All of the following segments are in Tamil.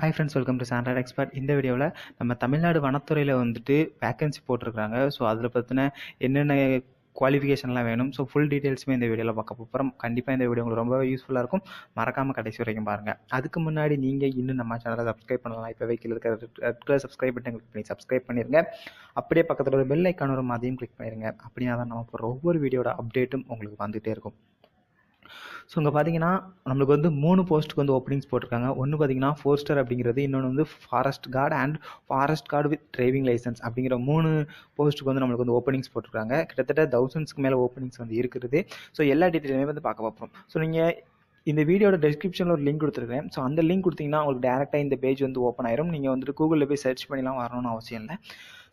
Hi friends, welcome to SANTRA TECHSPOT. இந்த வீடியோவில் நம்ம தமிழ்நாடு வனத்துறையில் வந்துட்டு வேக்கன்சி போட்டிருக்காங்க. ஸோ அதில் பற்றின என்னென்ன குவாலிஃபிகேஷன்லாம் வேணும், ஸோ ஃபுல் டீட்டெயில்ஸுமே இந்த வீடியோவில் பார்க்க போகிறோம். கண்டிப்பாக இந்த வீடியோ உங்களுக்கு ரொம்ப யூஸ்ஃபுல்லாக இருக்கும். மறக்காமல் கடைசி வரைக்கும் பாருங்கள். அதுக்கு முன்னாடி நீங்கள் இன்னும் நம்ம சேனலை சப்ஸ்கிரைப் பண்ணலாம். இப்போவே கீழே இருக்கிற சப்ஸ்கிரைப் பட்டன் கிளிக் பண்ணி சப்ஸ்கிரைப் பண்ணிடுங்க. அப்படியே பக்கத்தில் ஒரு பெல் ஐக்கான் வரும், அதையும் கிளிக் பண்ணிடுங்க. அப்படின்னா தான் நம்ம போகிற ஒவ்வொரு வீடியோட அப்டேட்டும் உங்களுக்கு வந்துகிட்டே இருக்கும். ஸோ இங்கே பார்த்தீங்கன்னா நம்மளுக்கு வந்து 3 போஸ்ட்டுக்கு வந்து ஓப்பனிங்ஸ் போட்டிருக்காங்க. ஒன்று பார்த்தீங்கன்னா ஃபோர்ஸ்டர் அப்படிங்கிறது, இன்னொன்று வந்து forest guard and forest guard with driving licence அப்படிங்கிற 3 போஸ்ட்டுக்கு வந்து நம்மளுக்கு வந்து ஓப்பனிங்ஸ் போட்டிருக்காங்க. கிட்டத்தட்ட 1000க்கு மேலே ஓப்பனிங்ஸ் வந்து இருக்குது. ஸோ எல்லா டீட்டெயிலுமே வந்து பார்க்க பார்ப்போம். ஸோ நீங்கள் இந்த வீடியோட டிஸ்கிரிப்ஷனில் ஒரு லிங்க் கொடுத்துருக்கேன். ஸோ அந்த லிங்க் கொடுத்தீங்கன்னா உங்களுக்கு டேரெக்டாக இந்த பேஜ் வந்து ஓப்பன் ஆயிரும். நீங்கள் வந்துட்டு கூகுளில் போய் சர்ச் பண்ணிலாம் வரணும்னு அவசியம் இல்லை.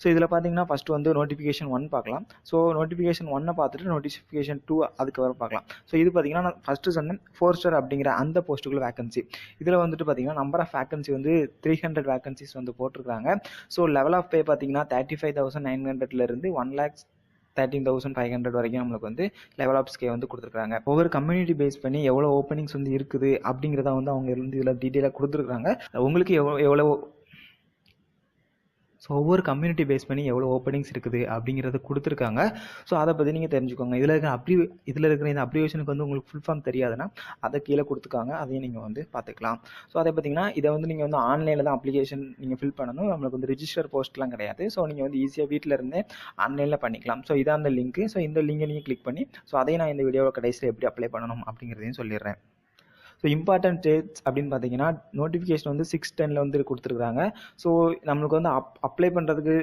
ஸோ இதில் பார்த்தீங்கன்னா ஃபஸ்ட்டு வந்து நோட்டிஃபிகேஷன் 1 பார்க்கலாம். ஸோ நோட்டிஃபிகேஷன் 1 பார்த்துட்டு நோட்டிஃபிகேஷன் 2 அதுக்கப்புறம் பார்க்கலாம். ஸோ இது பார்த்தீங்கன்னா நான் ஃபஸ்ட்டு சொன்னேன் ஃபோர்ஸ்டர் அப்படிங்கிற அந்த போஸ்ட்டுக்குள்ள வேகன்சி. இதில் வந்துட்டு பார்த்தீங்கன்னா நம்பர் ஆஃப் வேகன்சி வந்து 300 வேகன்சிஸ் வந்து போட்டிருக்காங்க. ஸோ லெவல் ஆஃப் பே பார்த்தீங்கன்னா 35,900 1,13,500 வரைக்கும் நம்மளுக்கு வந்து லெவல் ஆஃப் ஸ்கே வந்து கொடுத்துருக்காங்க. ஒவ்வொரு கம்யூனிட்டி பேஸ் பண்ணி எவ்வளோ ஓப்பனிங்ஸ் வந்து இருக்குது அப்படிங்கிறத வந்து அவங்க இருந்து இதில் டீட்டெயிலாக கொடுத்துருக்காங்க. உங்களுக்கு எவ்வளோ ஸோ ஒவ்வொரு கம்யூனிட்டி பேஸ் பண்ணி எவ்வளோ ஓப்பனிங்ஸ் இருக்குது அப்படிங்கிறத கொடுத்துருக்காங்க. ஸோ அதை பற்றி நீங்கள் தெரிஞ்சுக்கோங்க. இதில் இருக்கிற இந்த அப்ரிவேஷனுக்கு வந்து உங்களுக்கு ஃபுல் ஃபார்ம் தெரியாதுன்னா அதை கீழே கொடுத்துருக்காங்க, அதையும் நீங்கள் வந்து பார்த்துக்கலாம். ஸோ அதை பார்த்தீங்கன்னா இதை வந்து நீங்கள் வந்து ஆன்லைனில் தான் அப்ளிகேஷன் நீங்கள் ஃபில் பண்ணணும். நம்மளுக்கு வந்து ரிஜிஸ்டர் போஸ்ட்லாம் கிடையாது. ஸோ நீங்கள் வந்து ஈஸியாக வீட்டில் இருந்தே ஆன்லைனில் பண்ணிக்கலாம். ஸோ இதான் அந்த லிங்க்கு. ஸோ இந்த லிங்கை நீங்கள் கிளிக் பண்ணி ஸோ அதையும் நான் இந்த வீடியோவை கடைசியில் எப்படி அப்ளை பண்ணணும் அப்படிங்கிறதையும் சொல்லிடுறேன். ஸோ இம்பார்ட்டன்ட் டேட்ஸ் அப்படின்னு பார்த்தீங்கன்னா நோட்டிஃபிகேஷன் வந்து 6/10 வந்து கொடுத்துருக்காங்க. ஸோ நம்மளுக்கு வந்து அப்ளை பண்ணுறதுக்கு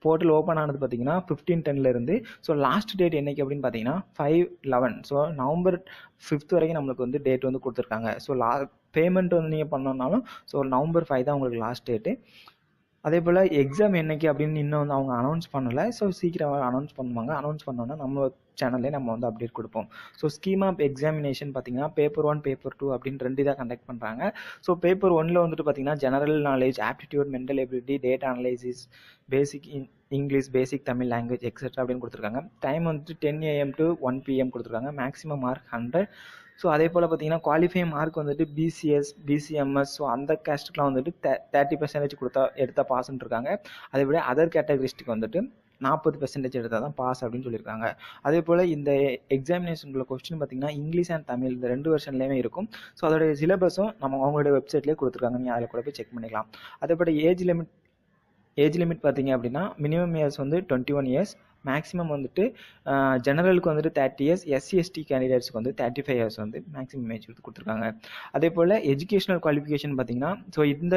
போர்ட்டல் ஓப்பன் ஆனது பார்த்தீங்கன்னா 15/10 இருந்து. ஸோ லாஸ்ட் டேட் என்னைக்கு அப்படின்னு பார்த்தீங்கன்னா 5/11. ஸோ நவம்பர் 5 வரைக்கும் நம்மளுக்கு வந்து டேட் வந்து கொடுத்துருக்காங்க. ஸோ பேமெண்ட் வந்து நீங்கள் பண்ணோன்னாலும் ஸோ நவம்பர் 5 தான் உங்களுக்கு லாஸ்ட் டேட்டு. அதே போல் எக்ஸாம் என்னைக்கு அப்படின்னு இன்னும் வந்து அவங்க அனௌன்ஸ் பண்ணலை. ஸோ சீக்கிரமாக அனௌன்ஸ் பண்ணுவாங்க. அனௌன்ஸ் பண்ணோன்னா நம்ம சேனல்லே நம்ம வந்து அப்டேட் கொடுப்போம். ஸோ ஸ்கீம் ஆஃப் எக்ஸாமினேஷன் பார்த்தீங்கன்னா பேப்பர் 1 பேப்பர் 2 அப்படின்னு 2 இதாக கண்டக்ட் பண்ணுறாங்க. ஸோ பேப்பர் 1ல் வந்துட்டு பார்த்தீங்கன்னா general knowledge, aptitude, mental ability, data analysis, basic English, basic Tamil language etcetera அப்படின்னு கொடுத்துருக்காங்க. டைம் வந்துட்டு 10 AM to 1 PM கொடுத்துருக்காங்க. Maximum mark 100. ஸோ அதே போல் பார்த்தீங்கன்னா குவாலிஃபை மார்க் வந்துட்டு BCS, BCMS, ஸோ அந்த கேஸ்ட்டுக்குலாம் வந்துட்டு 30% எடுத்தால் பாஸ்ன்னு இருக்காங்க. அதே போல் அதர் கேட்டகரிஸ்ட்டுக்கு வந்துட்டு 40% எடுத்தால் தான் பாஸ் அப்படின்னு சொல்லியிருக்காங்க. அதே போல் இந்த எக்ஸாமினேஷனுக்குள்ள கொஸ்டின் பார்த்தீங்கன்னா இங்கிலீஷ் அண்ட் தமிழ் இந்த 2 வெர்ஷன்லேயுமே இருக்கும். ஸோ அதோடைய சிலபஸும் நம்ம அவங்களோட வெப்சைட்லேயே கொடுத்துருக்காங்க. நீங்கள் அதில் கூட போய் செக் பண்ணிக்கலாம். அதே போல் ஏஜ் லிமிட் பார்த்தீங்க அப்படின்னா மினிமம் இயர்ஸ் வந்து 21 இயர்ஸ், மேக்ஸிமம் வந்துட்டு ஜெனரலுக்கு வந்துட்டு 30 இயர்ஸ், SC/ST கேண்டிடேட்ஸ்க்கு வந்து 35 இயர்ஸ் வந்து மேக்ஸிமம் ஏஜ் வந்து கொடுத்துருக்காங்க. அதே போல் எஜுகேஷனல் குவாலிஃபிகேஷன் பார்த்தீங்கன்னா ஸோ இந்த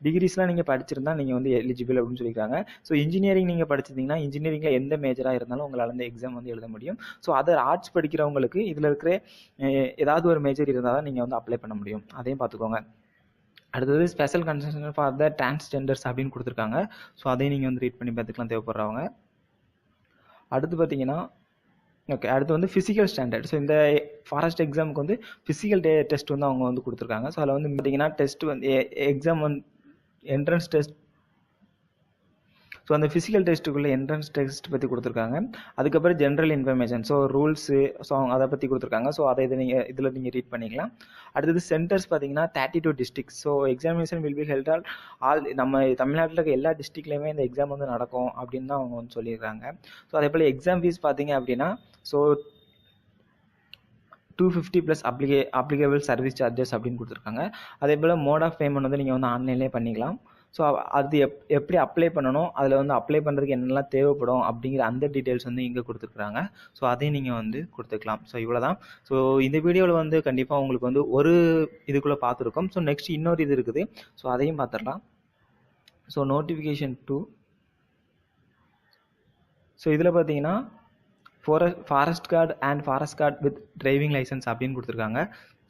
டிகிரிஸ்லாம் நீங்கள் படிச்சிருந்தா நீங்கள் வந்து எலிஜிபிள் அப்படின்னு சொல்லியிருக்காங்க. ஸோ இன்ஜினியரிங் நீங்கள் படிச்சிருந்தீங்கன்னா இன்ஜினியரிங்கில் எந்த மேஜராக இருந்தாலும் உங்களால் இந்த எக்ஸாம் வந்து எழுத முடியும். ஸோ அதர் ஆர்ட்ஸ் படிக்கிறவங்களுக்கு இதில் இருக்கிற ஏதாவது ஒரு மேஜர் இருந்தால் தான் நீங்கள் வந்து அப்ளை பண்ண முடியும். அதையும் பார்த்துக்கோங்க. அடுத்தது special concession for the transgenders அப்படின்னு கொடுத்துருக்காங்க. ஸோ அதையும் நீங்கள் வந்து ரீட் பண்ணி பார்த்துக்கலாம் தேவைப்படுறவங்க. அடுத்து பார்த்தீங்கன்னா அடுத்து வந்து ஃபிசிக்கல் ஸ்டாண்டர்ட். ஸோ இந்த ஃபாரஸ்ட் எக்ஸாமுக்கு வந்து ஃபிசிக்கல் டெஸ்ட் வந்து அவங்க வந்து கொடுத்துருக்காங்க. ஸோ அதில் வந்து பார்த்தீங்கன்னா டெஸ்ட் வந்து எக்ஸாம் வந்து என்ட்ரன்ஸ் டெஸ்ட். ஸோ அந்த ஃபிசிக்கல் டெஸ்ட்டுக்குள்ளே என்ட்ரன்ஸ் டெஸ்ட் பற்றி கொடுத்துருக்காங்க. அதுக்கப்புறம் general information, so rules, so அவங்க அதை பற்றி கொடுத்துருக்காங்க. ஸோ அதை இதில் நீங்கள் ரீட் பண்ணிக்கலாம். அடுத்தது சென்டர்ஸ் பார்த்தீங்கன்னா 32 districts. So examination will be held all நம்ம தமிழ்நாட்டில் இருக்க எல்லா டிஸ்ட்ரிக்ட்லேயுமே இந்த எக்ஸாம் வந்து நடக்கும் அப்படின்னு தான் அவங்க வந்து சொல்லியிருக்காங்க. ஸோ அதே போல் எக்ஸாம் ஃபீஸ் பார்த்தீங்க அப்படின்னா so 250 plus applicable service charges அப்படின்னு கொடுத்துருக்காங்க. அதே போல் மோட் ஆஃப் பேமெண்ட் வந்து நீங்கள் வந்து ஆன்லைன்லேயே பண்ணிக்கலாம். ஸோ அது எப்படி அப்ளை பண்ணணும், அதில் வந்து அப்ளை பண்ணுறதுக்கு என்னெல்லாம் தேவைப்படும் அப்படிங்கிற அந்த டீட்டெயில்ஸ் வந்து இங்கே கொடுத்துருக்குறாங்க. ஸோ அதையும் நீங்கள் வந்து கொடுத்துக்கலாம். ஸோ இவ்வளோ தான். ஸோ இந்த வீடியோவில் வந்து கண்டிப்பாக உங்களுக்கு வந்து ஒரு இதுக்குள்ளே பார்த்துருக்கோம். ஸோ நெக்ஸ்ட் இன்னொரு இது இருக்குது. ஸோ அதையும் பார்த்துடலாம். So notification 2. ஸோ இதில் பார்த்தீங்கன்னா forest guard and forest guard with driving licence அப்படின்னு கொடுத்துருக்காங்க.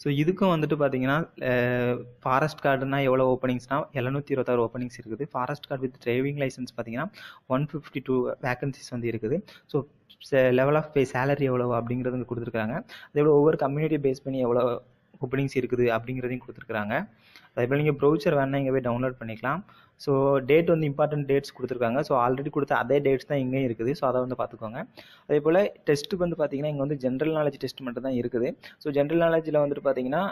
ஸோ இதுக்கும் வந்துட்டு பார்த்தீங்கன்னா ஃபாரஸ்ட் கார்டுனா எவ்வளோ ஓப்பனிங்ஸ்னால் 726 ஓப்பனிங்ஸ் இருக்குது. Forest guard with driving licence பார்த்தீங்கன்னா 152 வேகன்சிஸ் வந்து இருக்குது. So level of pay salary எவ்வளோ அப்படிங்கிறது கொடுத்துருக்காங்க. அதே போல் ஒவ்வொரு கம்யூனிட்டி பேஸ் பண்ணி எவ்வளோ ஓப்பனிங்ஸ் இருக்குது அப்படிங்கிறதையும் கொடுத்துருக்காங்க. அதே போல் நீங்கள் ப்ரௌச்சர் வேணால் இங்கே போய் டவுன்லோட் பண்ணிக்கலாம். ஸோ டேட் வந்து இம்பார்ட்டன்ட் டேட்ஸ் கொடுத்துருக்காங்க. ஸோ ஆல்ரெடி கொடுத்த அதே டேட்ஸ் தான் இங்கேயும் இருக்குது. ஸோ அதை வந்து பார்த்துக்கோங்க. அதே போல் டெஸ்ட்டு வந்து பார்த்தீங்கன்னா இங்கே வந்து ஜென்ரல் நாலேஜ் டெஸ்ட் மட்டும் தான் இருக்குது. ஸோ ஜென்ரல் நாலேஜில் வந்துட்டு பார்த்தீங்கன்னா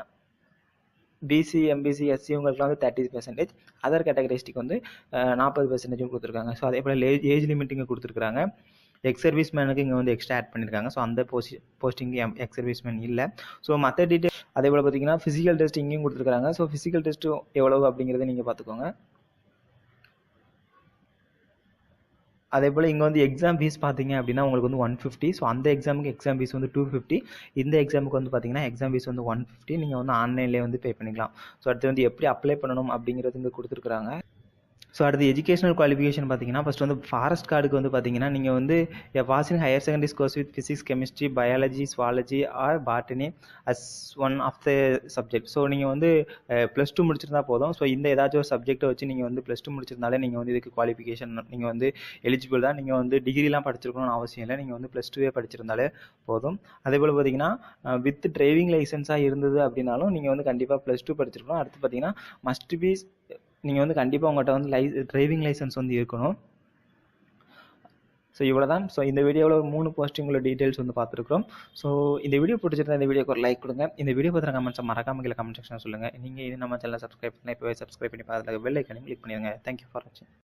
பிசி எம்பிசி எஸ்சி இவங்களுக்குலாம் வந்து 30%, அதர் கேட்டகரிஸ்டிக் வந்து 40% கொடுத்துருக்காங்க. ஸோ அதே போல் ஏஜ் லிமிட் இங்கே கொடுத்துருக்காங்க. எக்ஸ் சர்வீஸ் மேனுக்கு இங்கே வந்து எக்ஸ்ட்ரா ஆட் பண்ணியிருக்காங்க. ஸோ அந்த போஸ்டிங் எக்ஸ் சர்வீஸ் மேன் இல்லை. ஸோ மற்ற டீட்டெயில் அதே போல் பார்த்தீங்கன்னா ஃபிசிக்கல் டெஸ்ட் இங்கேயும் கொடுத்துருக்காங்க. ஸோ ஃபிசிக்கல் டெஸ்ட்டு எவ்வளவு அப்படிங்கிறத நீங்கள் பார்த்துக்கோங்க. அதே போல் இங்கே வந்து எக்ஸாம் ஃபீஸ் பார்த்தீங்க அப்படின்னா உங்களுக்கு வந்து 150. ஸோ அந்த எக்ஸாமுக்கு எக்ஸாம் ஃபீஸ் வந்து 250. இந்த எக்ஸாமுக்கு வந்து பார்த்தீங்கன்னா எக்ஸாம் ஃபீஸ் வந்து 150. நீங்கள் வந்து ஆன்லைன்லேயே வந்து பே பண்ணிக்கலாம். ஸோ அடுத்து வந்து எப்படி அப்ளை பண்ணணும் அப்படிங்கிறது இங்கே கொடுத்துருக்குறாங்க. ஸோ அடுத்து எஜுகேஷனல் குவாலிஃபிகேஷன் பார்த்தீங்கன்னா ஃபஸ்ட் வந்து ஃபாரஸ்ட் கார்டுக்கு வந்து பார்த்தீங்கன்னா நீங்கள் வந்து passing higher secondary course with physics, chemistry, biology, zoology or botany as one of the subject. So நீங்கள் வந்து +2 முடிச்சிருந்தா போதும். ஸோ இந்த ஏதாச்சும் ஒரு சப்ஜெக்ட்டை வச்சு நீங்கள் வந்து +2 முடிச்சிருந்தாலே நீங்கள் வந்து இதுக்கு குவாலிஃபிகேஷன் நீங்கள் வந்து எலிஜிபிள் தான். நீங்கள் வந்து டிகிரிலாம் படிச்சிருக்கணும்னு அவசியம் இல்லை. நீங்கள் வந்து +2 படிச்சிருந்தாலே போதும். அதே போல் பார்த்தீங்கன்னா வித் டிரைவிங் லைசன்ஸாக இருந்தது அப்படின்னாலும் நீங்கள் வந்து கண்டிப்பாக +2 படிச்சிருக்கணும். அடுத்து பார்த்தீங்கன்னா மஸ்ட் பி நீங்கள் வந்து கண்டிப்பாக உங்கள்கிட்ட வந்து டிரைவிங் லைசன்ஸ் வந்து இருக்கணும். ஸோ இவ்வளோ தான். ஸோ இந்த வீடியோவில் ஒரு 3 போஸ்டிங்களோட டீட்டெயில்ஸ் வந்து பார்த்துருக்கோம். ஸோ இந்த வீடியோ பிடிச்சிருந்தா இந்த வீடியோக்கு ஒரு லைக் கொடுங்க. இந்த வீடியோ பற்றின கமெண்ட்ஸை மறக்காம கீழே கமெண்ட் செக்ஷன் சொல்லுங்கள். நீங்கள் இது நம்ம சேனலை சப்ஸ்கிரைப் பண்ணி இப்போவே சப்ஸ்கிரைப் பண்ணி அதில் பெல் ஐக்கானையும் கிளிக் பண்ணிடுங்க. தேங்க்யூ ஃபார் வாட்சிங்.